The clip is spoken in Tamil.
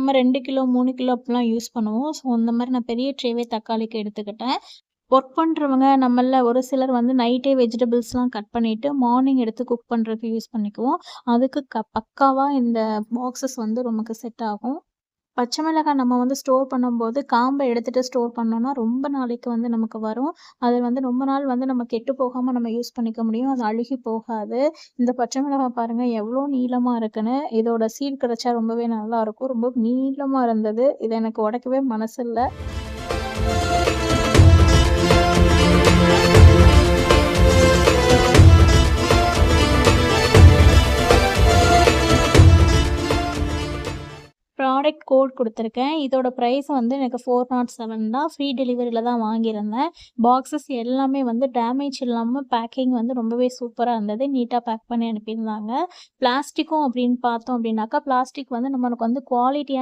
நம்ம 2 கிலோ, 3 கிலோ அப்படிலாம் யூஸ் பண்ணுவோம். ஸோ இந்த மாரி நான் பெரிய ட்ரேவே தக்காளிக்கு எடுத்துக்கிட்டேன். ஒர்க் பண்றவங்க நம்மள்ல ஒரு சிலர் வந்து நைட்டே வெஜிடபிள்ஸ்லாம் கட் பண்ணிட்டு, மார்னிங் எடுத்து குக் பண்றதுக்கு யூஸ் பண்ணிக்குவோம். அதுக்கு பக்காவா இந்த பாக்ஸஸ் வந்து நமக்கு செட் ஆகும். பச்சை மிளகாய் நம்ம வந்து ஸ்டோர் பண்ணும்போது, காம்ப எடுத்துட்டு ஸ்டோர் பண்ணோம்னா, ரொம்ப நாளைக்கு வந்து நமக்கு வரும். அது வந்து ரொம்ப நாள் வந்து நம்ம கெட்டு போகாம நம்ம யூஸ் பண்ணிக்க முடியும். அது அழுகி போகாது. இந்த பச்சை மிளகாய் பாருங்க எவ்ளோ நீளமா இருக்குன்னு. இதோட சீட் கிடைச்சா ரொம்பவே நல்லாருக்கும். ரொம்ப நீளமா இருந்தது. இத எனக்கு உடைக்கவே மனசு இல்ல. ப்ராடக்ட் கோட் குடுத்துருக்கேன். இதோட பிரைஸ் வந்து எனக்கு 407 தான். ஃப்ரீ டெலிவரில தான் வாங்கியிருந்தேன். பாக்ஸஸ் எல்லாமே வந்து டேமேஜ் இல்லாம பேக்கிங் வந்து ரொம்பவே சூப்பரா இருந்தது. நீட்டா பேக் பண்ணி அனுப்பியிருந்தாங்க. பிளாஸ்டிக்கும் அப்படின்னு பார்த்தோம் அப்படின்னாக்கா, பிளாஸ்டிக் வந்து நம்மளுக்கு வந்து குவாலிட்டியான